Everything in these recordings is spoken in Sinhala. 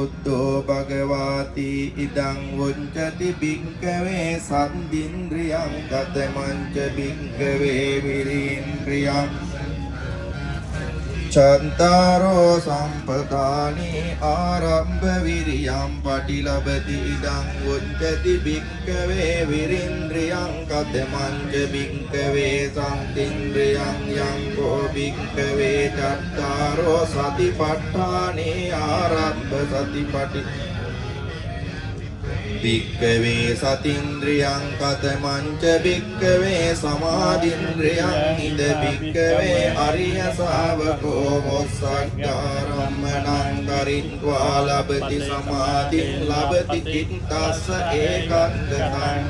Buddho Bhagavati idang vuncati bhikkhave sandindriyam katamanca bhikkhave virindriyam Chantaro sampadani arambha viriyam patilabati idang vuncati bhikkhave virindriyam katamanca bhikkhave sandindriyam yangko bhikkhave chantaro satipatthane arambha satipati Bhikkhave satindriyam katamanca bhikkhave samadindriyam ida bhikkhave arya savako mossaggarammanam karintva labati samadhin labati cittassa ekantatam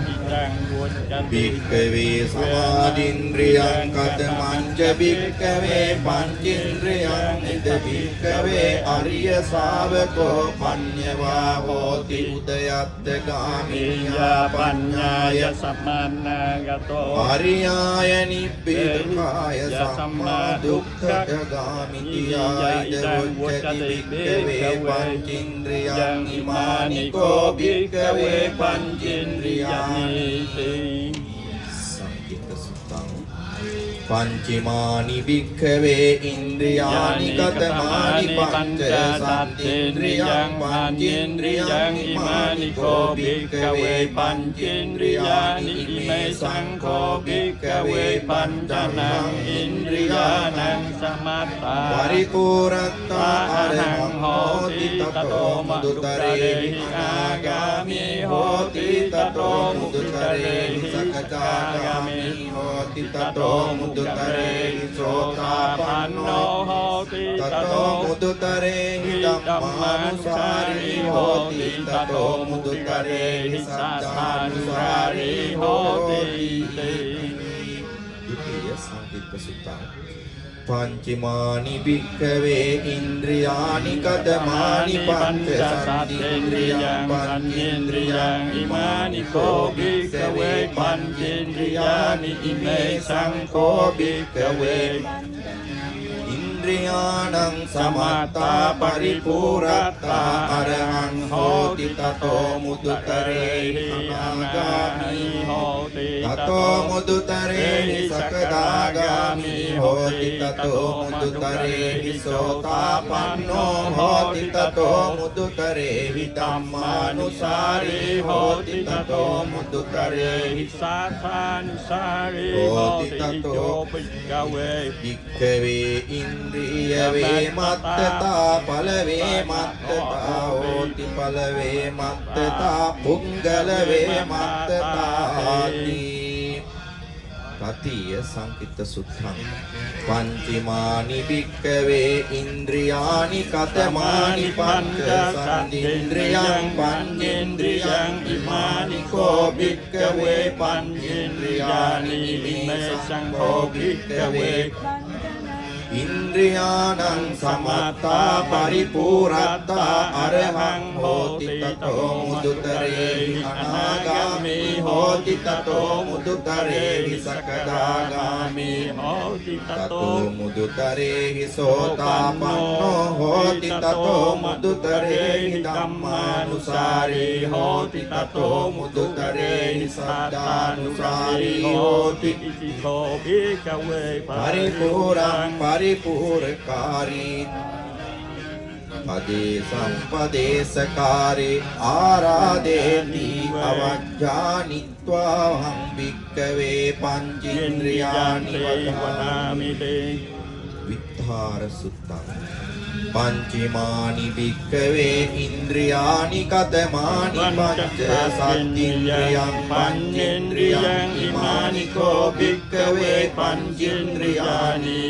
Bhikkhave samadindriyam katamanca bhikkhave pancindriyam ida bhikkhave arya savako panyava hoti udayatta Gamiya Panyaya Samanagato Pariyaya Nibbedakaya Samma Dukkha Gamitiyaya Devacchati Bhikkhave Pancindriyam Imaniko Bhikkhave Pancindriyam Sankita Suttang Pancimani bhikkhave indriyani katamani panca santindriyam pancindriyam imani ko bhikkhave pancindriyani ime sangko bhikkhave pancanang indriyanang samatta paripuratta arahang hoti tato mudutarehi agami hoti tato mudutarehi sakacagami hoti tato mudutarehi sotapanno hoti tato mudutarehi dhammanusari hoti tato mudutarehi sattanusari hoti Dutiya Sankita Sutta Pancimani bhikkhave indriyani katamani panca santindriyam pancindriyam imani ko bhikkhave pancindriyani ime sangko bhikkhave Indriyanang samatta paripuratta arahang hoti tato mudutarehi anagami hoti tato mudutarehi sakadagami hoti tato mudutarehi sotapanno hoti tato mudutarehi dhammanusari hoti tato mudutarehi sattanusari hoti tato bhikkhave Indriyave mattata palave mattata hoti palave mattata pungalave mattata Tatiya Sankita Suttang Pancimani bhikkhave indriyani katamani panca santindriyam pancindriyam imani ko bhikkhave pancindriyani ime sangko bhikkhave Indriyanang samatta paripuratta arahang hoti tato mudutarehi anagami hoti tato mudutarehi sakadagami hoti tato mudutarehi sotapanno hoti tato mudutarehi dhammanusari hoti tato mudutarehi sattanusari hoti itiko bhikkhave paripurang Paripurkari Padesam Aradeti avajjanitva hang bhikkhave pancindriyani vadhamite Vitthara Sutta Pancimani bhikkhave indriyani katamani panca santindriyam pancindriyam imani ko bhikkhave pancindriyani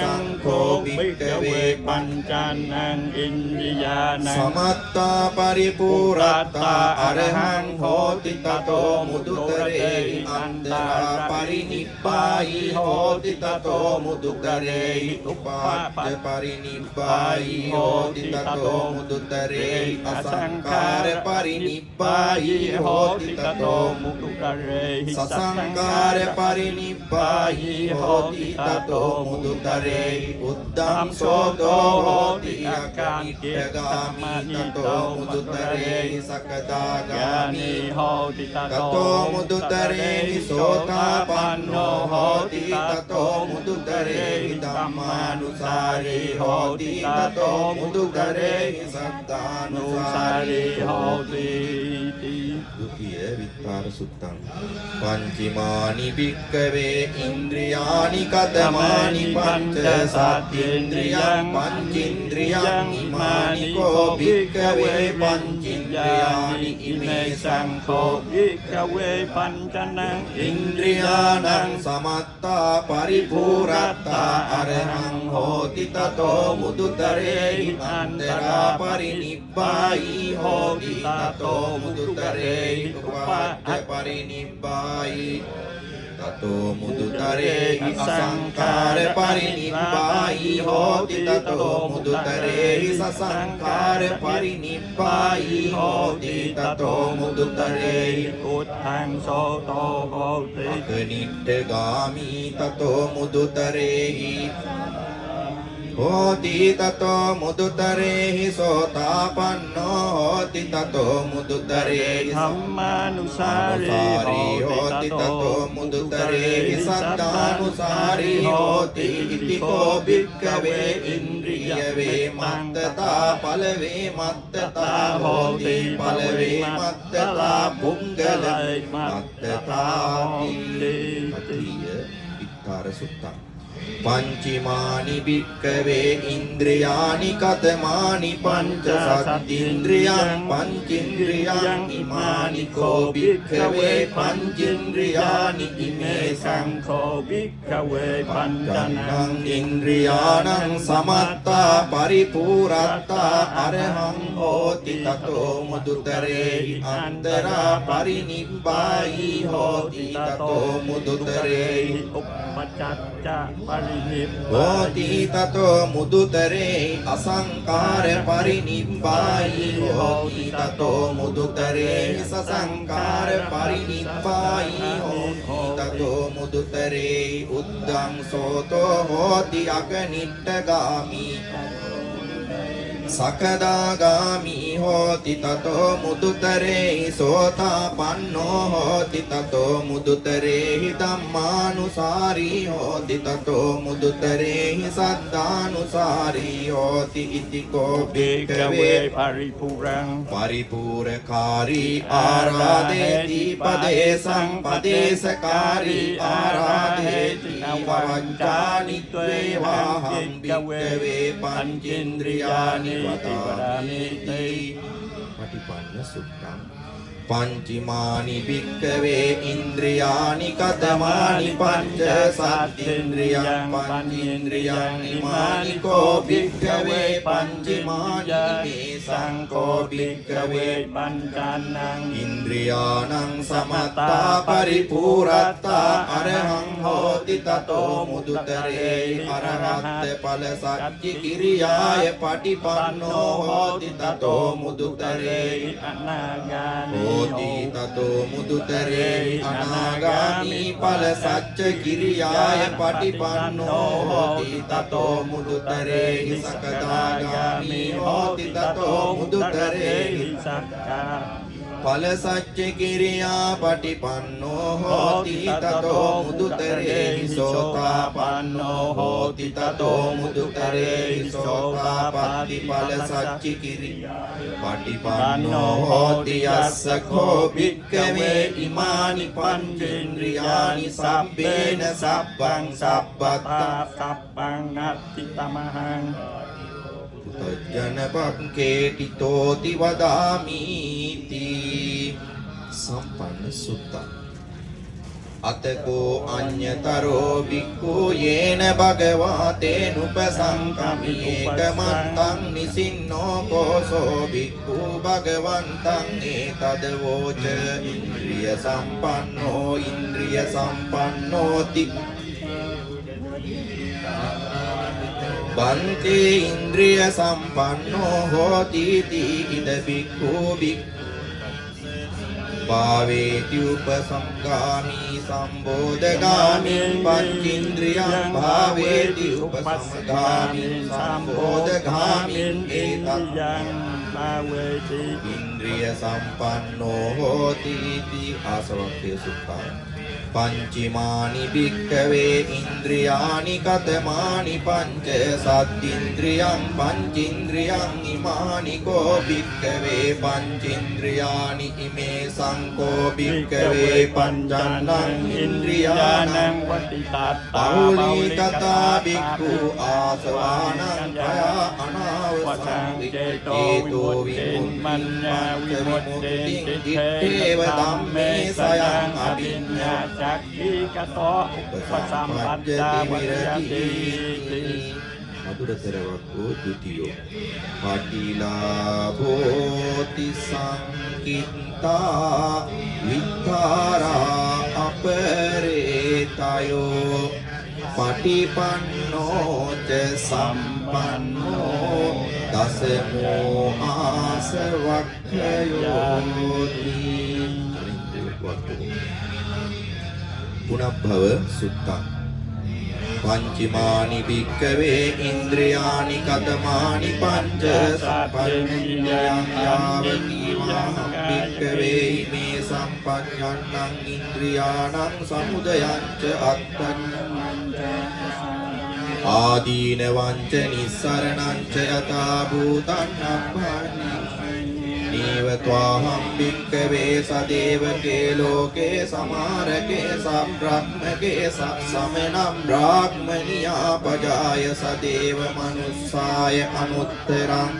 sangko bhikkhave pancanang indriyanang samatta paripuratta arahang hoti tato mudutarehi antara parinibbayi hoti tato mudutarehi upacca parinibbayi hoti tato mudutarehi asangkara parinibbayi hoti tato mudutarehi sasangkara parinibbayi hoti tato mudutarehi uddang soto hoti akanittagami tato mudutare sakadagami hoti tato mudutare sotapanno hoti tato mudutare dhammanusari hoti tato mudutare saddhanusari hoti. Dutiya Vittara Suttam Panchimani Bhikkave Indriyani Katamani Pancha Satyendriyam Panchindriyam Imani Ko Bhikkave Panchindriyani Ime Sankho Bhikkave Pancanang Indriyanang Samatta Paripuratta Arahang Hoti Tato Mudutare Antara Parinibbai Hoti Tato Mudutare Upatta Parinibbai Tato Mudutare Asankara Parinibbai Hoti Tato Mudutare Sasankara Parinibbai Hoti Tato Mudutare Uttang Soto Hoti Akanittagami Tato Mudutare Hoti tato mudutare sotapanno hoti tato mudutare Dhammanusari hoti tato mudutare saddhanusari hoti itiko bhikkave indriyave mattata palave mattata hoti palave mattata punggala mattata Atiya Vittara Suttam Panchimani Bhikkave Indriyani Katamani Pancha Sattindriyam Panchindriyam Imani Ko Bhikkave Panchindriyani Ime Sankho Bhikkave Pancanang Indriyanang Samatta Paripuratta Arahang Hoti Tato Mudutare Antara Parinibbai Hoti Tato Mudutare Uppacacca Parinibbai Hoti Tato Mudutare Asankara Parinibbai Hoti Tato Mudutare Sasankara Parinibbai Hoti Tato Mudutare Uddang Soto Hoti Akanittagami Sakadagami hoti tato mudutare sotapanno hoti tato mudutare dhammanusari hoti tato mudutare saddhanusari hoti itiko bhikkave paripurang Paripurakari aradeti padesang padesakari aradeti vancani tvevaham bhikkave panchindriyani Vadami Patipanna Suttam Panchimani Bhikkave Indriyani Katamani Pancha Sattindriyam Panchindriyam Imani Ko Bhikkave Panchimani Sankho Bhikkave Pancanang Indriyanang Samatta Paripuratta Arahang Hoti Tato Mudutare Arahatte Pala Sattya Kiriyaya Patipanno Hoti Tato Mudutare Anagani Hoti Tato Mudutare Anagami Pala Sattya Kiriyaya Patipanno Hoti Tato Mudutare Sakadagami Hoti Tato Mudutare Sakka Pala Sattya Kiriya Patipanno Hoti Tato Mudutare Sotapanno Hoti Tato Mudutare Sotapatti Pala Sattya Kiriya Patipanno Hoti Assakho Bhikkave Imani Panchindriyani Sabbena Sabbang Sabbatta Sabbang Nattitamahang Janapaketitoti vadamiti Sampanna Sutta Atako anyataro bhikkhu yena bhagavate nupasankami ekamantang nisinno koso bhikkhu bhagavantang etadvoca indriya sampanno ti Bante indriya sampanno hoti ti ida bhikkhu භාවේති උපසංගාමි සම්බෝධගාමි පංචේන්ද්‍රියං භාවේති උපසංගාමි සම්බෝධගාමි ඉන්ද්‍රියං භාවේති ඉන්ද්‍රිය සම්පන්නෝ හෝති इति ආසවක්ඛේ සුත්තං පංචමානි භික්ඛවේ ඉන්ද්‍රියානි කතමානි පංච සත්ත්‍ඉන්ද්‍රියං පංචේන්ද්‍රියං ඉමානි කෝ භික්ඛවේ පංචේන්ද්‍රියානි ඉමේ සංකෝ භික්ඛවේ පංචන්නං ඉන්ද්‍රියානං පෞලිකතා භික්ඛු ආසවානං භයා අනාවසං විමුක්තිං ඉත්තේව ධම්මේ සයං අභිඤ්ඤා චක්ඛිකතෝ උපසම්පද්දා විරති මధుරතර වක්ඛෝ ද්විතියෝ පාටිලාභෝති සංකිත්තා විත්තරා අපරේතයෝ පටිපන්නෝ ච සම්පන්නෝ දසමෝ ආසවක්ඛයෝති පුනබ්භව සුත්තං පංචමානි භික්ඛවේ ඉන්ද්‍රියානි කතමානි පංච සප්පඤ්ඤයං යාවතිවාහං භික්ඛවේ ඉමේ සම්පඤ්ඤන්නං ඉන්ද්‍රියාණං සමුදයං ච අත්තඤ්ඤං ආදීනවං ච නිස්සරණං ච යතා භූතං අබ්බානි නීවත්වාහං භික්ඛවේ සදේවකේ ලෝකේ සමාරකේ සබ්‍රහ්මකේ සමනම් බ්‍රාහ්මනියා පජාය සදේව මනුස්සාය අනුත්තරං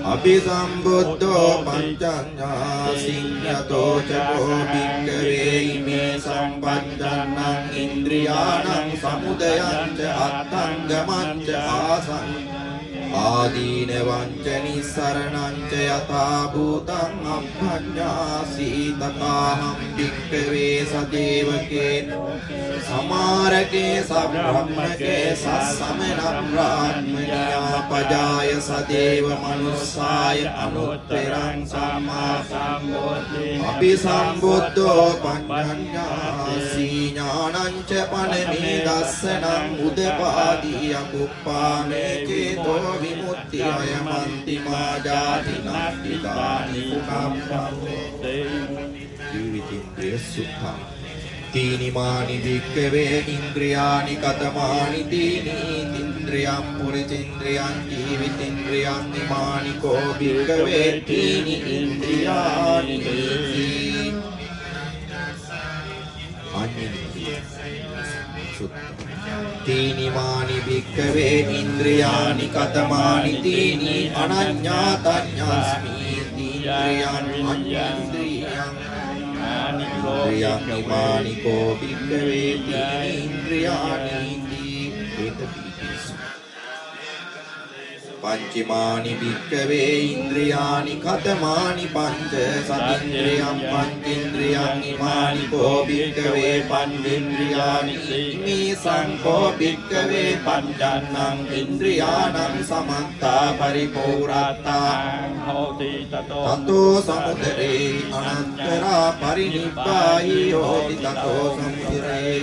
අபிසම්බුද්ධෝ පංචඤ්ඤා සිඤ්ඤතෝ චකෝ භික්ඛවේ ඉමේ සම්පජ්ජන්නං ඉන්ද්‍රියාණං සමුදයං ච අත්තංගමං ච ආසං ආදීනවං ච නිස්සරණං ච යතා භූතං අබ්බඤ්ඤාසි තථාහං භික්ඛවේ සදේවකේ සමාරකේ සබ්‍රහ්මකේ සස්සමන බ්‍රාහ්මණයා පජාය සදේව මනුස්සාය අනුත්තරං සම්මා සම්බුද්ධි අபிසම්බුද්ධෝ පඤ්ඤාසි ඥානං ච පනමේ දස්සනං උදපාදී අකුප්පාමේ චේතෝ විමුක්ති අයමන්ති මාජාති නක්ඛිතානි සුඛම්පත්තේ ජීවිතින්ද්‍රිය සුඛං තීනිමානි භික්ඛවේ ඉන්ද්‍රියානි කතමානි තීනි ඉන්ද්‍රියං පුරිචේන්ද්‍රියං ජීවිතේන්ද්‍රියං නිමානි කෝ භික්ඛවේ තීනි ඉන්ද්‍රියානි අඤ්ඤින්ද්‍රිය සුත්තං තීනිමානි භික්ඛවේ ඉන්ද්‍රියානි කතමානි තීනි අනඤ්ඤාතඤ්ඤස්මි ඉන්ද්‍රියං අඤ්ඤින්ද්‍රියං ඉන්ද්‍රියානි කෝ භික්ඛවේ තීනි ඉන්ද්‍රියානි පංචමානි භික්ඛවේ ඉන්ද්‍රියානි කතමානි පංච සතින්ද්‍රියං පංචේන්ද්‍රියං ඉමානි කෝ භික්ඛවේ පංචේන්ද්‍රියානි ඉමේ සංකෝ භික්ඛවේ පංචන්නං ඉන්ද්‍රියාණං සමත්තා පරිපූර්ණතා හෝති තතෝ සමුදරේ අනන්තරා පරිනිබ්බායි හෝති තතෝ සමුදරේ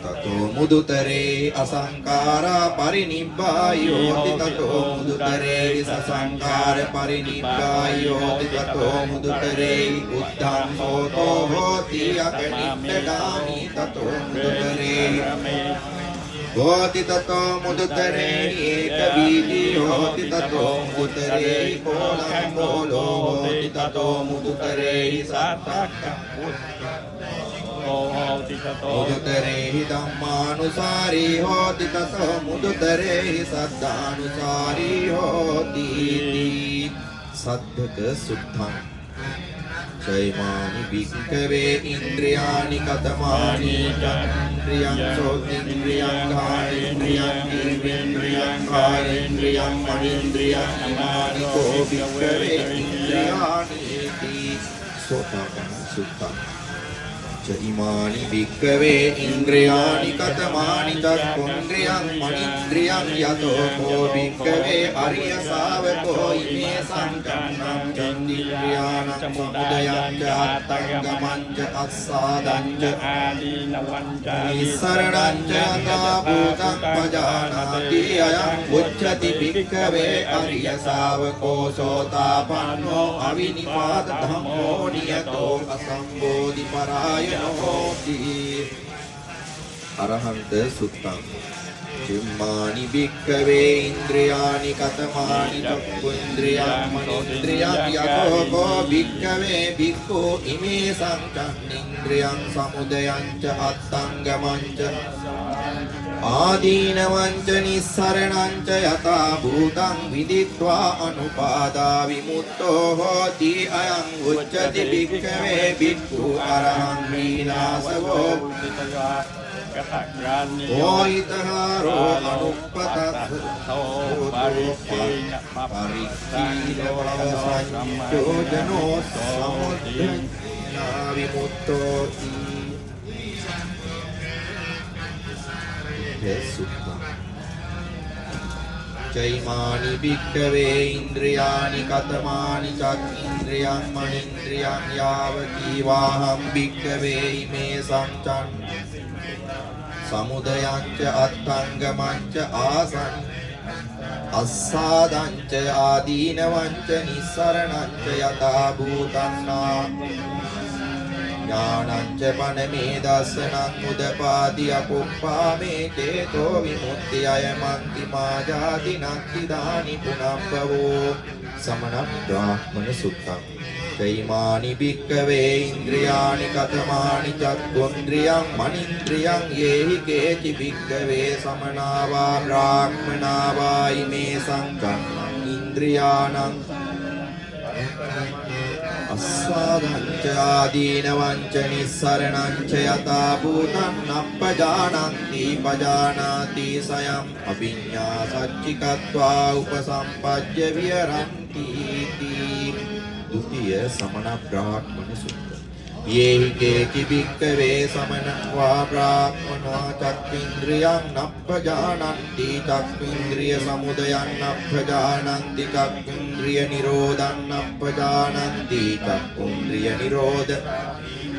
තතෝ මුදුතරේ අසංකාරා පරිනිබ්බායි හෝති තතෝ මුදුතරේ සසංකාර පරිනිබ්බායි හෝති තතෝ මුදුතරේ උද්ධං සෝතෝ හෝති අකනිට්ඨගාමි තතෝ මුදුතරේ හෝති තතෝ මුදුතරේ ඒක බීජී හෝති තතෝ මුදුතරේ කෝලං කෝලෝ හෝති තතෝ මුදුතරේ සත්තක්ඛ මුදුතරේහි ධම්මානුසාරී හෝති තතෝ මුදුතරේහි සද්ධානුසාරී හෝති සද්ධක සුත්තං චෛමානි භික්ඛවේ ඉන්ද්‍රියානි කතමානි ඉන්ද්‍රියං සෝතින්ද්‍රියං ඝාතේන්ද්‍රියං ජීවේන්ද්‍රියං කායේන්ද්‍රියං මනේන්ද්‍රියං අමානි කෝ භික්ඛවේ ඉන්ද්‍රියානි සෝතාපන්න සුත්තං च इमानि भिक्खवे इन्द्रियाणि कतमानि चक्कुन्द्रियं मनीन्द्रियं यतो को भिक्खवे आर्य शावको इमे संचन्नं चन्द्रियाणां समुदयं च अत्तङ्गमं च अस्सादं च आदीनवं च निस्सरणं च यथा भूतं पजानाति अयम् उच्यति भिक्खवे आर्य शावको सोतापन्नो अविनिपात धम्मो नियतो असंबोधि परायणो होति अरहंत सुत्तं चिम्मानि भिक्खवे इन्द्रियाणि कतमानि चक्षुन्द्रियं मनीन्द्रियं यतो को भिक्खवे भिक्खु इमे संचन्निन्द्रियं समुदयं च अत्तङ्गमं च आदीनवं च निस्सरणं च यथा भूतं विदित्वा अनुपादा विमुक्तो होति अयम् उच्यते भिक्खवे भिक्खु अरहं विनाशवो ओहितहारो अनुपतस्सो परिकीलवसंयो जनो समुद्धृत्या विमुक्तोति सुत्तम चैमानि भिक्खवे इन्द्रियाणि कतमानि चक्किन्द्रियं मनीन्द्रियं यावतीवाहं भिक्खवे इमे संचन् समुदयं च अत्तङ्गमं च आसन् अस्सादं च आदीनवं च निस्सरणं च यथा भूतं ज्ञानं च पनमेदर्शनं मुदपादि अकुप्पामे चेतो विमुक्ति अयमन्तिमा जाति नक्तिदानि पुनः भवो समनं ब्राह्मण सुत्तं चैमानि भिक्खवे इन्द्रियाणि कतमानि चक्कुन्द्रियं मनीन्द्रियं ये हि केचि भिक्खवे समना वा ब्राह्मणा वा इमे संचन्नं इन्द्रियाणाम् अस्सादं च आदीनवं च निस्सरणं च यथा भूतं नपजानान्ति पजानाति स्वयम् अभिज्ञासच्चिकत्वा उपसम्पद्य विहरन्ति इति द्वितीय समण ब्राह्मण सूत्र ये हि केचि भिक्खवे समनं वा ब्राह्मणा चक्रिन्द्रियं नपजानान्ति चक्रिन्द्रिय समुदयं नपजानान्ति चक्रिन्द्रिय निरोधं नपजानान्ति चक्रिन्द्रिय निरोध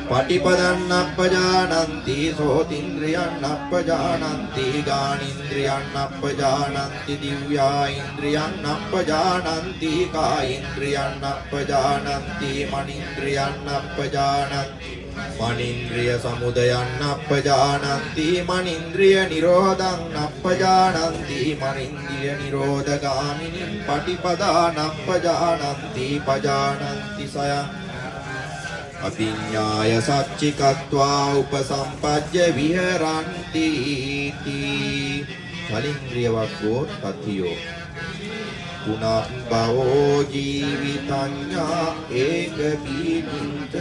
पटिपदं नपजानान्ति सोतीन्द्रियं नपजानान्ति गानीन्द्रियं नपजानान्ति दिव्या इन्द्रियं नपजानान्ति कायेन्द्रियं नपजानान्ति मनीन्द्रियं नपजानान्ति मनीन्द्रिय समुदयं नपजानान्ति मनीन्द्रिय निरोधं नपजानान्ति मनीन्द्रिय निरोधगामिनीं पटिपदा नपजानान्ति पजानान्ति स्वयम् अभिज्ञाय सच्चिकत्वा उपसम्पद्य विहरन्ति इति फलिन्द्रियवको तथियो पुनः भवो जीवितञ्ज्ञा एकबीजिञ्च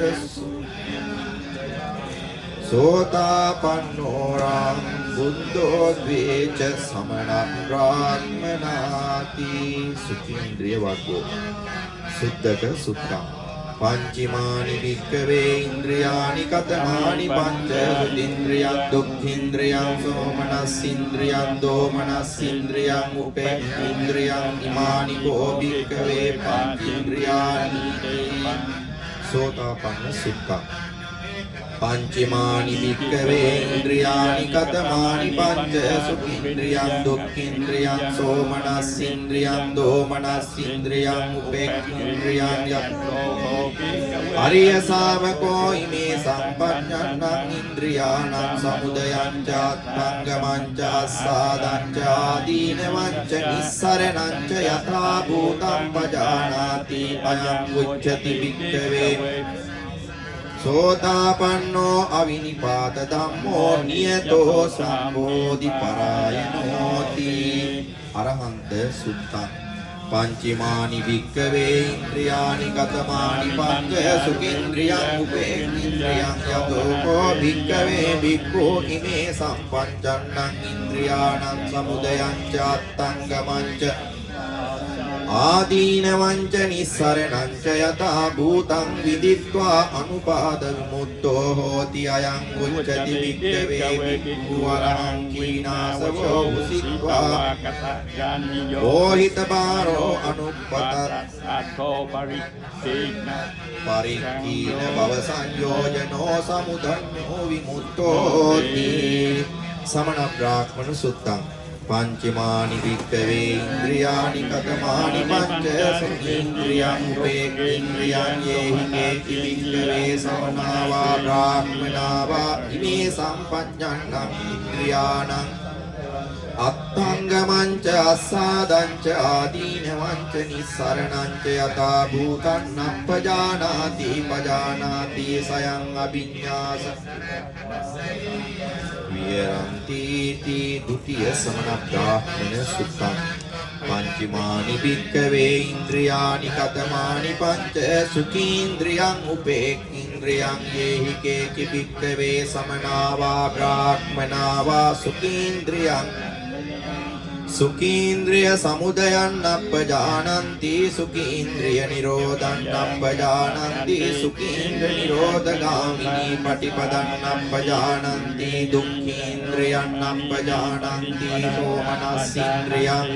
सोतापन्नोरां बुद्धो द्वे च समणं ब्राह्मणाति सुखीन्द्रियवको शुद्धक सुत्तम पंचमानि भिक्खवे इन्द्रियाणि कतमानि पंच सुतीन्द्रियं दुःखीन्द्रियं सोमनस्सीन्द्रियं दोमनस्सीन्द्रियं उपेन्द्रियं इमानि को भिक्खवे पंचेन्द्रियाणि सोतापन्न सुत्तम पंचमानि भिक्खवे इन्द्रियाणि कतमानि पंच सुखीन्द्रियं दुःखीन्द्रियं सोमनस्सीन्द्रियं दोमनस्सीन्द्रियं उपेन्द्रियं आर्य शावको इमे सम्पन्नं इन्द्रियाणां समुदयं च अत्तङ्गमं च अस्सादं च आदीनवं च निस्सरणं च यथा भूतं पजानाति अयम् उच्यते भिक्खवे सोतापन्नो अविनिपात धम्मो नियतो संबोधि परायणोति अरहंत सुत्तं पंचमानि भिक्खवे इन्द्रियाणि कतमानि पंच सुखीन्द्रियं उपेन्द्रियं यतो को भिक्खवे भिक्खु इमे सम्पञ्चन्नं इन्द्रियाणां समुदयं च अत्तङ्गमं च ආදීනවංච නිස්සරණං ච යතා භූතං විදිත්වා අනුපාද විමුක්තෝ හෝති අයං උච්චති වික්ඛවේ භික්ඛු වරහං කීනාසවෝ උසිත්වා ඕහිත බාරෝ අනුප්පත අතෝ පරිත්තේන පරික්ඛීන භව සංයෝජනෝ සමුදඤ්ඤෝ විමුක්තෝති සමන බ්‍රාහ්මණ සුත්තං පංචමානි වික්ඛවේ ඉන්ද්‍රියානි කතමානි පංච සුඛේන්ද්‍රියං උපේක්ඛේන්ද්‍රියං යේහි කේති වික්ඛවේ සමනාවා බ්‍රාහ්මනාවා ඉමේ සම්පඤ්ඤන්නං ඉන්ද්‍රියාණං අත්තංගමං ච අස්සාදං ච ආදීනවං ච නිස්සරණං ච යතා භූතං නප්පජානාති පජානාති සයං අභිඤ්ඤාස විරන්ති තී ဒုတိ ය සමන බ්‍රාහ්මණ සුත්තං පංචමානි භික්ඛවේ ඉන්ද්‍රියානි කතමානි පංච සුඛීන්ද්‍රියං උපේක්ඛේන්ද්‍රියං යේහි කේචි භික්ඛවේ සමනාවා බ්‍රාහ්මනාවා සුඛීන්ද්‍රියං සුඛීන්ද්‍රිය සමුදයං නප්පජානන්ති සුඛීන්ද්‍රිය නිරෝධං නප්පජානන්ති සුඛීන්ද්‍රිය නිරෝධගාමිනී පටිපදං නප්පජානන්ති දුක්ඛීන්ද්‍රියං නප්පජානන්ති දෝමනස්සීන්ද්‍රියං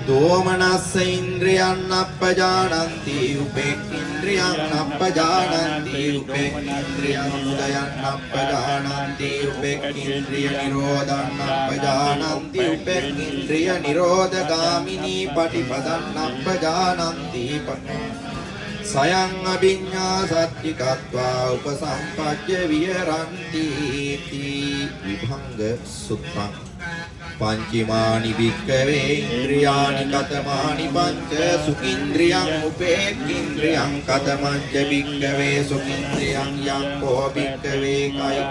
දෝමනස්ස ඉන්ද්‍රියං නප්පජානන්ති උපේක්ඛේන්ද්‍රියං නප්පජානන්ති උපේක්ඛේන්ද්‍රියං උදයං නප්පජානන්ති උපේක්ඛේන්ද්‍රිය නිරෝධං නප්පජානන්ති උපේක්ඛේන්ද්‍රිය නිරෝධගාමිනී පටිපදං නප්පජානන්ති සයං අභිඤ්ඤා සත්‍තිකत्वा උපසම්පජ්ජ විහරಂತಿ විභංග සුත්තං පංචමානි භික්ඛවේ ඉන්ද්‍රියානි කතමානි පංච සුඛින්ද්‍රියං උපේක්ඛේන්ද්‍රියං කතමං ච භික්ඛවේ සුඛින්ද්‍රියං යං කෝ භික්ඛවේ කාය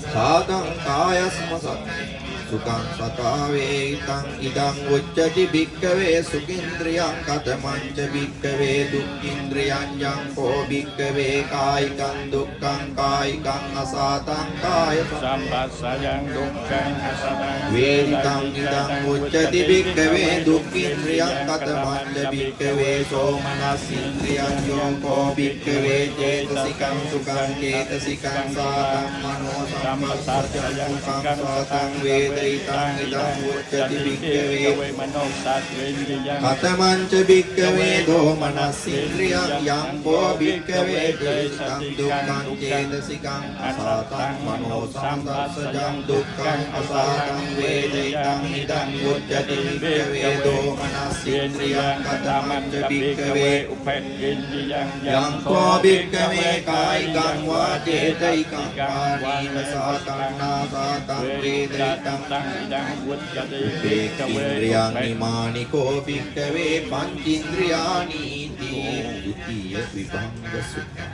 සාදං කායස්ම සත් සුඛං සතාවේතං ඉදං උච්චති භික්ඛවේ සුඛින්ද්‍රියං කතමං ච භික්ඛවේ දුක්ඛින්ද්‍රියං යං කෝ භික්ඛවේ කායිකං දුක්ඛං කායිකං අසාතං කාය සම්පස්සයං දුක්ඛං අසතං වේදිතං ඉදං උච්චති භික්ඛවේ දුක්ඛින්ද්‍රියං කතමං ච භික්ඛවේ සෝමනස්සින්ද්‍රියං යං කෝ භික්ඛවේ චේතසිකං සුඛං චේතසිකං සාතං මනෝ සම්පස්සයං සුඛං සාතං වේදිතං ඉදං උච්චති භික්ඛවේ මනෝසත්වේන්ද්‍රියං කතමං ච භික්ඛවේ දෝමනස්සින්ද්‍රියං යං කෝ භික්ඛවේ චේතසිකං දුක්ඛං චේතසිකං අසාතං මනෝ සම්පස්සජං දුක්ඛං අසාතං වේදිතං ඉදං උච්චති භික්ඛවේ දෝමනස්සින්ද්‍රියං කතමං ච භික්ඛවේ උපේක්ඛේන්ද්‍රියං යං කෝ භික්ඛවේ කායිකං වා චේතයිකං පානීන සාතං නාසාතං වේදිතං ඉදං උච්චති උපේක්ඛේන්ද්‍රියං ඉමානි කෝ භික්ඛවේ පංචේන්ද්‍රියානි තී ဒုတိ ය විභංග සුත්තං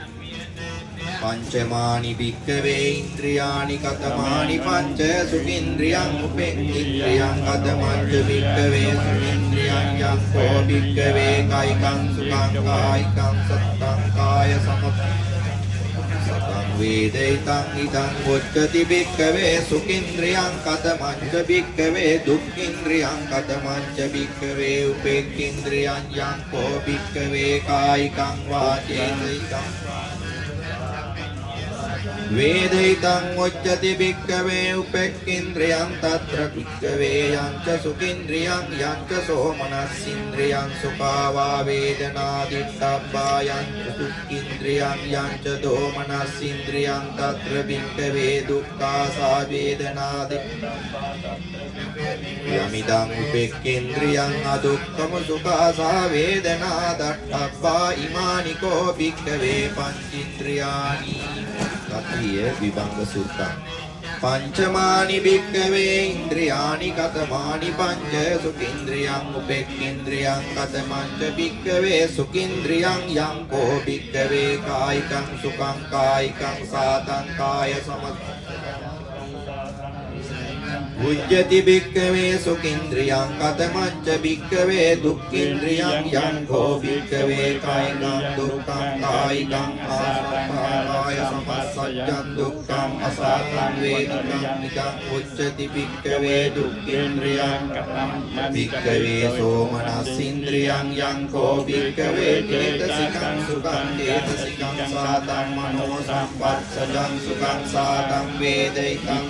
පංචමානි භික්ඛවේ ඉන්ද්‍රියානි කතමානි පංච සුඛින්ද්‍රියං උපේක්ඛේන්ද්‍රියං කතමං ච භික්ඛවේ සුඛින්ද්‍රියං යං කෝ භික්ඛවේ කායිකං සුඛං කායිකං සත්තං කාය සමතං සතං වේදිතං ඉදං උච්චති භික්ඛවේ සුඛින්ද්‍රියං කතමං ච භික්ඛවේ දුක්ඛින්ද්‍රියං කතමං ච භික්ඛවේ උපේක්ඛේන්ද්‍රියං යං කෝ භික්ඛවේ කායිකං වා චේතසිකං වේදිතං උච්චති භික්ඛවේ උපේක්ඛේන්ද්‍රියං තත්‍ර භික්ඛවේ යං ච සුඛින්ද්‍රියං යං ච සෝමනස්සින්ද්‍රියං සුඛාවා වේදනාදිත්තබ්බා යං ච දුක්ඛින්ද්‍රියං යං ච දෝමනස්සින්ද්‍රියං තත්‍ර භික්ඛවේ දුක්ඛාසා වේදනාදි යමිදං උපේක්ඛේන්ද්‍රියං අදුක්ඛම සුඛාසා වේදනාදත්තබ්බා ඉමානි කෝ භික්ඛවේ පංචේන්ද්‍රියානි තතිය විභංග සුත්තං පංචමානි භික්ඛවේ ඉන්ද්‍රියානි කතමානි පංච සුඛින්ද්‍රියං උපේක්ඛේන්ද්‍රියං කතමං ච භික්ඛවේ සුඛින්ද්‍රියං යං කෝ භික්ඛවේ කායිකං සුඛං කායිකං සාතං කාය සමතං උජ්ජති භික්ඛවේ සුඛින්ද්‍රියං කතමංච භික්ඛවේ දුක්ඛින්ද්‍රියං යං කෝ භික්ඛවේ කායිකං දුක්ඛං කායිකං ආසංඛාරාය සමස්සජ්ජං දුක්ඛං අසාතං වේදිතං නිකං උච්චති භික්ඛවේ දුක්ඛින්ද්‍රියං කතං භික්ඛවේ සෝමනස්සින්ද්‍රියං යං කෝ භික්ඛවේ චේතසිකං සුඛං චේතසිකං සාතං මනෝ සම්පස්සජං සුඛං සාතං වේදිතං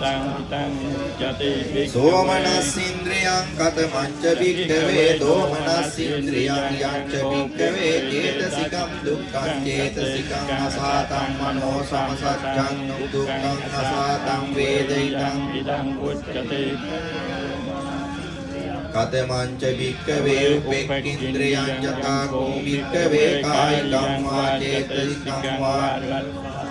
සෝමනස්සින්ද්‍රියං කතමංච භික්ඛවේ දෝමනස්සින්ද්‍රියං යං ච භික්ඛවේ චේතසිකං දුක්ඛං චේතසිකං අසාතං මනෝ සමසජ්ජං දුක්ඛං අසාතං වේදිතං ඉදං උච්චති කතමංච භික්ඛවේ උපේක්ඛින්ද්‍රියං යතා කෝ භික්ඛවේ කායිකං වා චේතසිකං වා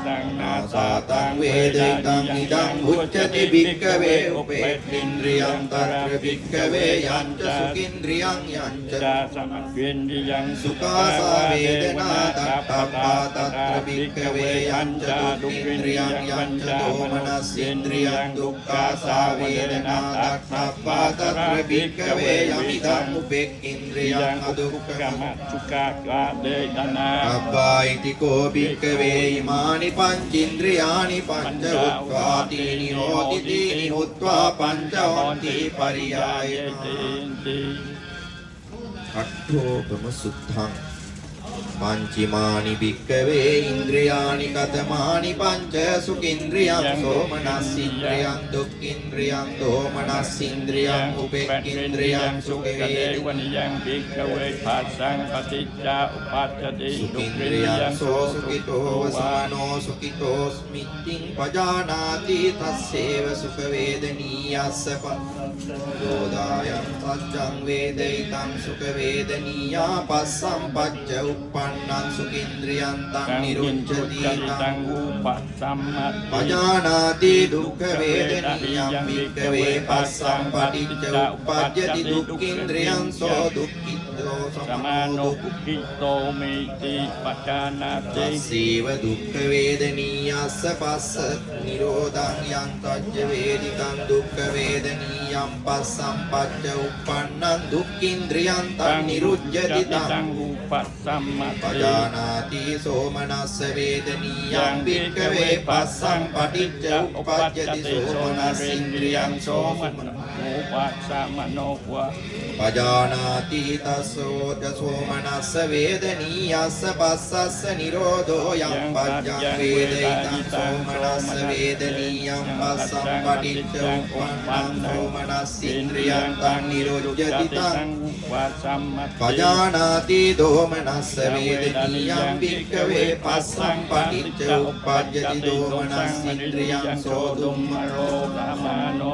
ආසාතං වේදිතං ඉදං උච්චති භික්ඛවේ උපේක්ඛින්ද්‍රියං තත්‍ර භික්ඛවේ යං ච සුඛින්ද්‍රියං යං ච සමක්ඛේන්ද්‍රියං සුඛාසා වේදනා තත්ථප්පා තත්‍ර භික්ඛවේ යං ච දුක්ඛින්ද්‍රියං යං ච දෝමනස්සින්ද්‍රියං දුක්ඛාසා වේදනා තත්ථප්පා තත්‍ර භික්ඛවේ යමිදං උපේක්ඛින්ද්‍රියං අදුක්ඛම සුඛාකාදේතනා අබ්බායිති කෝ භික්ඛවේ ඉමානි පංචේන්ද්‍රියානි පංච උත්වාදීනි හෝති දීනි උත්වා පංච හොන්ති පරියායති අට්ඨෝපම සුද්ධං පංචිමානි භික්ඛවේ ඉන්ද්‍රියානි කතමානි පංච සුඛින්ද්‍රියං සෝමනස්සින්ද්‍රියං දුක්ඛින්ද්‍රියං දෝමනස්සින්ද්‍රියං උපේක්ඛින්ද්‍රියං සුඛවේදිනියං භික්ඛවේ පාසං පටිච්චා උප්පජ්ජති සුඛින්ද්‍රියං සෝ සුඛිතෝ වසානෝ සුඛිතෝස්මිත්තිං පජානාති තස්සේව සුඛවේදනීයස්ස පඤ්චෝදායං සච්ඡං වේදිතං සුඛවේදනීයා පස්සම් පච්ච uppannං සුඛින්ද්‍රියං තං නිරුච්ඡති තං පජානාති දුක්ඛ වේදනීයං භික්ඛවේ පස්සම් පටිච්ච උප්පජ්ජති දුක්ඛින්ද්‍රියං සෝ දුක්ඛිතෝ සමානෝ දුක්ඛිතෝ මේති පජානාති සීව දුක්ඛ වේදනීයස්ස පස්ස නිරෝධං යං තජ්ජ වේදිතං දුක්ඛ වේදනීයං පස්සම් පච්ච uppannං දුක්ඛින්ද්‍රියං තං නිරුච්ඡති තං පජානාති සෝමනස්ස වේදනීයං භික්ඛවේ පස්සං පටිච්ච උප්පජ්ජති සෝමනස්සින්ද්‍රියං සෝමනෝපස්සමනෝවා පජානාති තස්සෝ සෝමනස්ස වේදනීයස්ස පස්සස්ස නිරෝධෝ යං පජ්ජං වේදිතං සෝමනස්ස වේදනීයං පස්සං පටිච්ච උප්පන්නං සෝමනස්සින්ද්‍රියං තං නිරුච්ඡති තං පජානාති දෝමනස්ස වේදනීයං භික්ඛවේ පස්සං පටිච්ච උප්පජ්ජති දෝමනස්සින්ද්‍රියං සෝ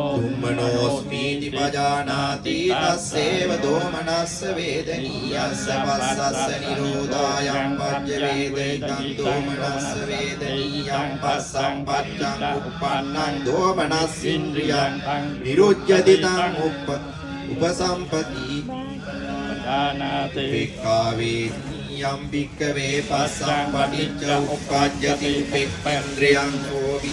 දුම්මනෝස්මීති පජානාති තස්සේව දෝමනස්ස වේදනීයස්ස පස්සස්ස නිරෝධායං පජ්ජ වේදිතං දෝමනස්ස වේදනීයං පස්සං පච්චං උප්පන්නං දෝමනස්සින්ද්‍රියං නිරුච්ඡති තං උපසම්පති පජානාති භික්ඛවේ යම් භික්ඛවේ පස්සං පටිච්ච උප්පජ්ජති උපේක්ඛේන්ද්‍රියං සෝවි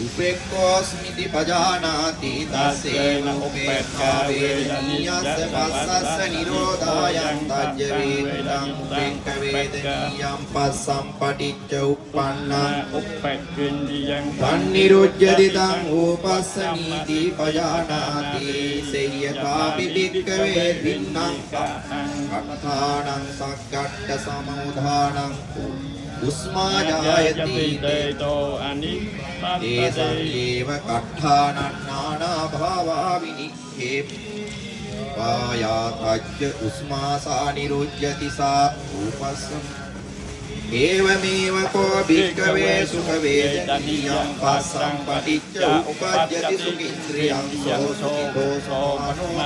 උපේක්ඛෝස්මිති පජානාති තස්සේව උපේක්ඛාවේ නියස්ස පස්සස්ස නිරෝධායං තජ්ජ වේදිතං උපේක්ඛවේදනීයං පස්සං පටිච්ච උප්පන්නං උපේක්ඛේන්ද්‍රියං තං නිරුච්ඡති තං උපස්සනීති පජානාති සේයතාපි භික්ඛවේ වින්නං කක්ඛාණං සග්ගට්ඨ සමුදානං උස්මා ජායති තේතෝ අනිප්පතේ ඒසං ඒව කට්ඨානං නානා භාවා විනික්ඛේ වායාතජ්ජ උස්මාසා නිරුච්ඡති සා උපස්සම් ඒවමේව කෝ භික්ඛවේ සුඛ වේදනීයං පස්සං පටිච්ච උපජ්ජති සුඛින්ද්‍රියං සෝ සුඛිතෝ සෝමනෝ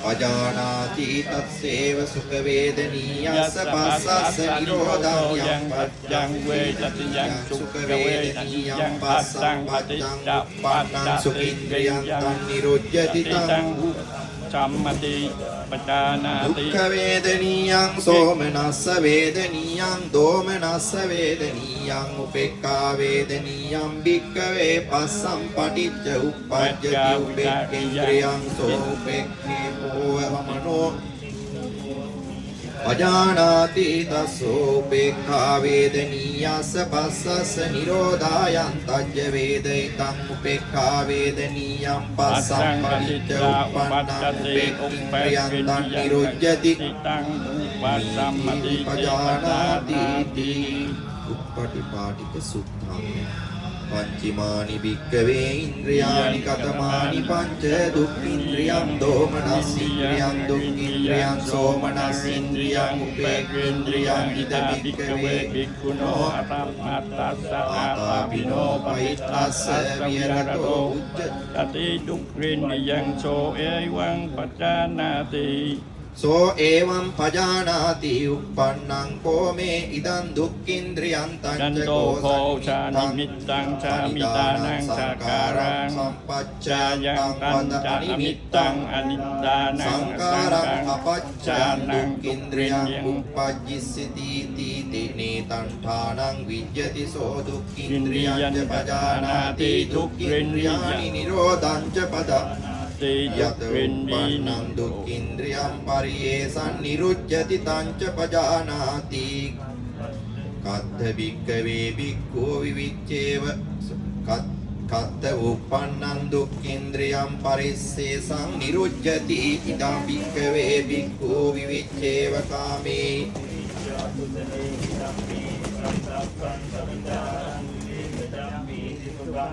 පජානාති තස්සේව සුඛ වේදනීයස්ස පස්සස්ස නිරෝධං යං පච්ඡං වේදතියං සුඛ වේදනියං පස්සං පටිච්චප්පන්නං සුඛින්ද්‍රියං තං නිරුජ්ජති තං සම්මති පජානාති දුක්ඛ වේදනීයං සෝමනස්ස වේදනීයං දෝමනස්ස වේදනීයං උපේක්ඛා වේදනීයං භික්ඛවේ පස්සම් පටිච්ච උප්පජ්ජති උපේක්ඛේන්ද්‍රියං සෝපේක්ඛේ භෝවමනෝ අජානාති තස්සෝපේක්ඛා වේදනීයස්ස පස්සස්ස නිරෝධායං තජ්ජ වේදිතං උපේක්ඛා වේදනීයං පස්සම් පටිච්ච උප්පන්නං තං නිරුජ්ජති තං පස්සම්මති පජානාති උප්පටිපාටික සුත්තං පංචමානි භික්ඛවේ ඉන්ද්‍රියානි කතමානි පංච දුක්ඛින්ද්‍රියං දෝමනස්සින්ද්‍රියං දුක්ඛින්ද්‍රියං සෝමනස්සින්ද්‍රියං උපේක්ඛේන්ද්‍රියං ඉද භික්ඛවේ භික්ඛුනෝ ආතාපිනෝ පෛත්තස්ස විරතෝ උච්චති දුක්ඛින්ද්‍රියං සෝ එවං පජානාති සෝ එවං පජානාති උප්පන්නං කෝමේ ඉදං දුක්ඛින්ද්‍රියං තං චන්තෝ කෝචා නිමිත්තං චාමිදානං සකාරං සම්පච්ඡායං පංච අනිමිත්තං අනිත්‍යානං සංකාරං අපච්ඡාන දුක්ඛින්ද්‍රියං උප්පජ්ජිස්සති තීතේ තණ්ඨානං විජ්ජති සෝ දුක්ඛින්ද්‍රියං පජානාති දුක්ඛින්ද්‍රියානි නිරෝධං ච පදං යත උප්පන්නං දුක්ඛින්ද්‍රියං පරියේසං නිරුජ්ජති තං ච පජානාති කත්ථ භික්ඛවේ භික්ඛෝ විවිච්ඡේව කත්ථ උප්පන්නං දුක්ඛින්ද්‍රියං පරිස්සේසං නිරුජ්ජති ඉදං භික්ඛවේ භික්ඛෝ විවිච්ඡේව කාමේ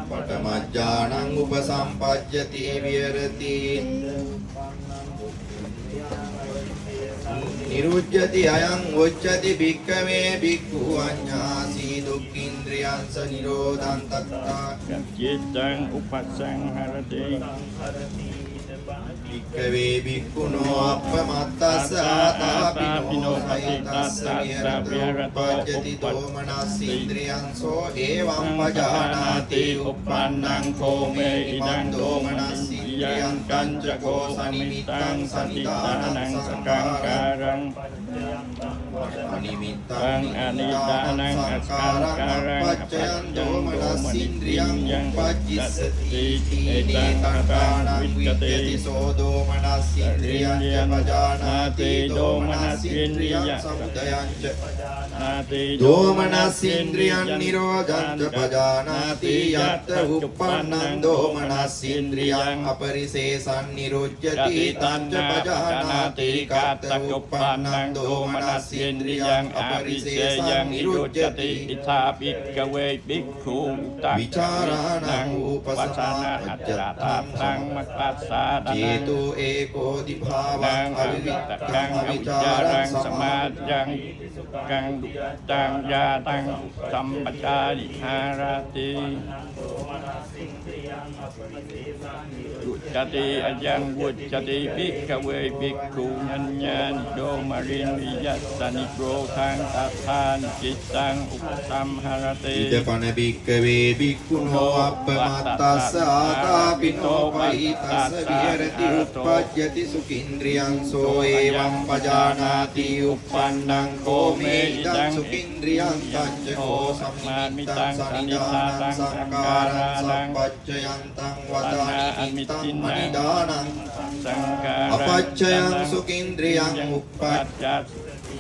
පඨමඥානං උපසම්පජ්ජති විහෙරති නිරුජ්ජති අයං උච්චති භික්ඛවේ භික්ඛු අඤ්ඤාසී දුක්ඛින්ද්‍රියං ස නිරෝධං තත්තා චිත්තං උපසංහරති භික්ඛවේ භික්ඛුනෝ අප්පමත්තස්ස ආතාපිනෝ සහිතස්ස විහෙරතෝ දෝමනස්සින්ද්‍රියං සෝ එවං පජානාති උප්පන්නං කෝමේ ඉදං දෝමනස්සින්ද්‍රියං කංචකෝ සනිමිත්තං සනිදානං සංකාරං අනිමිත්තං අනිදානං සංකාරං පච්චයං දෝමනස්සින්ද්‍රියං උපජ්ජිස්සති තීනේ තණ්ඨානං විජ්ජති සෝ දෝමනස්සින්ද්‍රියං ච පජානාති දෝමනස්සින්ද්‍රියං සමුදයං ච දෝමනස්සින්ද්‍රියං නිරෝධං ච පජානාති යත් උප්පන්නං දෝමනස්සින්ද්‍රියං අපරිසේසං නිරුජ්ජති තං ච පජානාති කත්ත උප්පන්නං දෝමනස්සින්ද්‍රියං අපරිසේසං නිරුජ්ජති ඉතා භික්ඛවේ භික්ඛු විචාරාණං උපසන්නහතරතං මක්ඛස්සාදං චේතු ඒකෝදි භාවං අවිවික්ඛං විචාරං විචාරං සමාජං කං දුක්ඛං යාතං සම්පචාරි හාරති උච්චති අජං උච්චති භික්ඛවේ භික්ඛු ඤඤ්ඤානි දෝමරින් වියස්සනි ග්‍රෝඛං තථාන චිත්තං උපසම්හරති ඉදපන භික්ඛවේ භික්ඛුනෝ අප්පමත්තස්ස ආතාපිනෝ පහිතස්ස විහෙරති උප්පජ්ජති සුඛින්ද්‍රියං සෝ එවං පජානාති උප්පන්නං කෝමේ ඉදං සුඛින්ද්‍රියං තංචකෝ සම්මාමිතං සනිදානං සංකාරං සම්පච්චයං තං වදානිමිත්තං මනිදානං අපච්චයං සුඛින්ද්‍රියං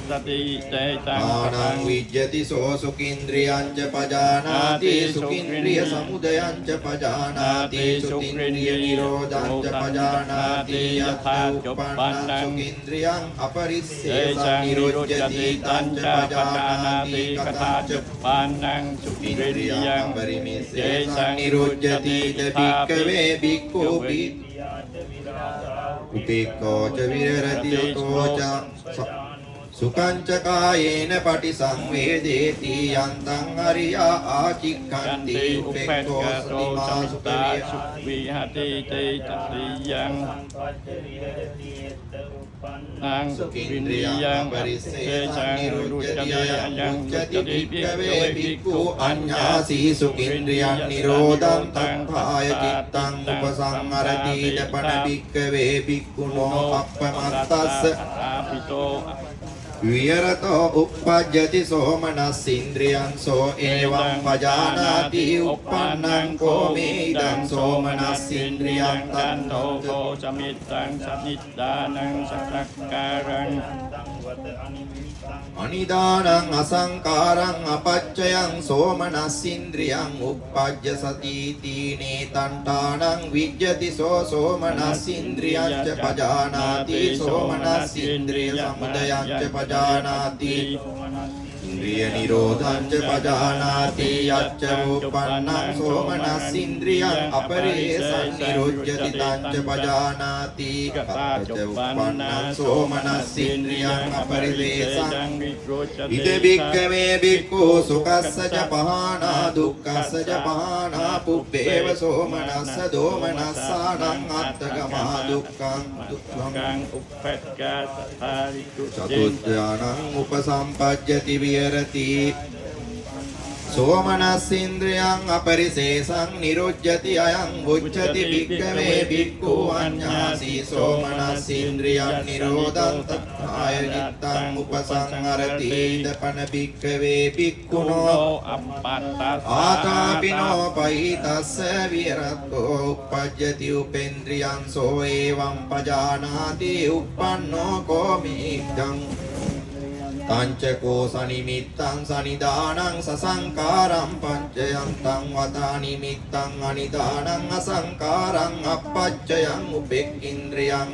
සති ආනං විජ්ජති සෝ සුඛින්ද්‍රියං ච පජානාති සුඛින්ද්‍රිය සමුදයං ච පජානාති සුඛින්ද්‍රිය නිරෝධං ච පජානාති යථා උප්පන්නං සුඛින්ද්‍රියං අපරිස්සේසං නිරුජ්ජති තං ච පජානාති කථා ච උප්පන්නං සුඛින්ද්‍රියං පරිමේසේසං නිරුජ්ජති භික්ඛවේ භික්ඛු උපේක්ඛෝ ච විහෙරති යතෝ ච සුකංච කායේන පටිසංවේදේති යන්තං අරියා ආචික්ඛන්ති උපෙක්ඛෝ සතිමාසුතරිය විහති තේ තතියං නං සුඛින්ද්‍රියං පරිසේසං නිරුච්ඡති අයං උච්චති භික්ඛවේ භික්ඛු අඤ්ඤාසී සුඛින්ද්‍රියං නිරෝධං තංඛාය චිත්තං උපසංහරති දපන භික්ඛවේ භික්ඛුනෝ අප්පමත්තස්ස ආපිතෝ විහෙරතෝ uppajjati සෝමනස්සීන්ද්‍රියං සෝ එවං පජානාති uppannං කෝමේ ඉදං සෝමනස්සීන්ද්‍රියං තන්නෝ තන්නෝ කෝ සමිත්තං සනිද්දානං සක්කාරං අනිදානං අසංකාරං අපච්චයං සෝමනස්සීන්ද්‍රියං uppajja සතිති නේතණ්ඨානං විජ්ජති සෝ සෝමනස්සීන්ද්‍රියං ච පජානාති සෝමනස්සීන්ද්‍රිය සමුදයං ච පජානාති ඉන්ද්‍රිය නිරෝධං ච පජානාති යච්ච උප්පන්නං සෝමනස්සීන්ද්‍රියං අපරේසං නිරුච්ඡති තං ච පජානාති කප්පච උප්පන්නං සෝමනස්සීන්ද්‍රියං අපරිවේසං ඉද භික්ඛවේ භික්ඛු සුඛස්ස ච පහනා දුක්ඛස්ස ච පහනා පුබ්බේව සෝමනස්ස දෝමනස්සානං අත්තගමා දුක්ඛං දුක්ඛං උප්පක්ඛා සාරිතු චතුත්ථානං උපසම්පජ්ජති විහෙරති සෝමනස්සීන්ද්‍රියං අපරිසේසං නිරුච්ඡති අයං උච්චති භික්ඛවේ භික්ඛු අඤ්ඤාසී සෝමනස්සීන්ද්‍රියං නිරෝධං තත්ථාය චිත්තං උපසංහරති දපන භික්ඛවේ භික්ඛුනෝ ආතාපිනෝ පහිතස්ස විරත්තෝ uppajjati උපේන්ද්‍රියං සෝ එවං පජානාති uppannෝ කෝමිද්දං තංචකෝ සනිමිත්තං සනිදානං සසංකාරං පංචයන්තං වදා නිමිත්තං අනිදානං අසංකාරං අපච්චයං උපෙක්ඛින්ද්‍රියං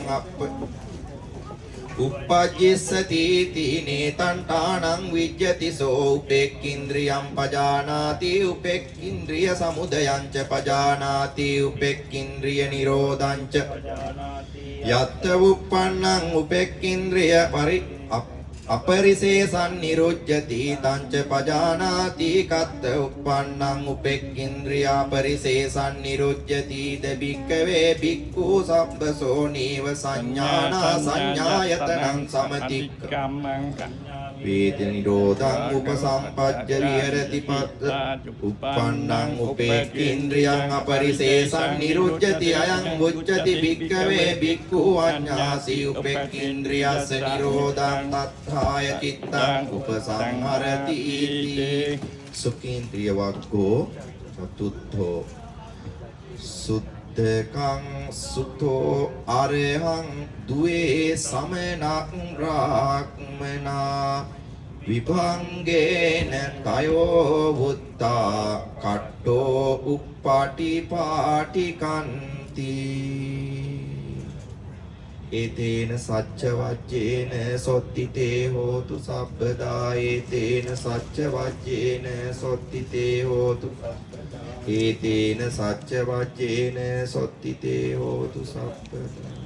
uppajjissati නේතණ්ඨානං විජ්ජති සෝ උපෙක්ඛින්ද්‍රියං පජානාති උපෙක්ඛින්ද්‍රිය සමුදයං ච පජානාති උපෙක්ඛින්ද්‍රිය නිරෝධං ච යත්ත උප්පන්නං උපෙක්ඛින්ද්‍රිය අපරිසේසං නිරුච්ඡති තංච පජානාති කත්ත උප්පන්නං උපෙක්ඛින්ද්‍රියා පරිසේසං නිරුච්ඡති ද භික්ඛවේ භික්ඛු සබ්බසෝ නීව සංඥානා සංඥායතනං සමතික්ඛමං වේද නිරෝධං උපසම්පජ්ජ විහෙරති පත්ත උප්පන්නං උපේක්ඛින්ද්‍රියං අපරිසේසං නිරුච්ඡති අයං උච්චති භික්ඛවේ භික්ඛු අඤ්ඤාසී උපේක්ඛින්ද්‍රියස්ස නිරෝධං තත්ථාය චිත්තං උපසංහරති ඉති සුඛීන්ද්‍රිය වග්ගෝ චතුත්ථෝ සුද්ධකං සුතෝ අරහං දුවේ සමනක් රාක්මනා විභංගේන කයෝ වුත්තා කට්ටෝ උප්පාටි පාටිකන්ති ඒතේන සච්ච වජ්ජේන සොත්තිතේ හෝතු සබ්බදා ඒතේන සච්ච වජ්ජේන සොත්තිතේ හෝතු ඒතේන සච්ච වජ්ජේන සොත්තිතේ හෝතු සබ්බදා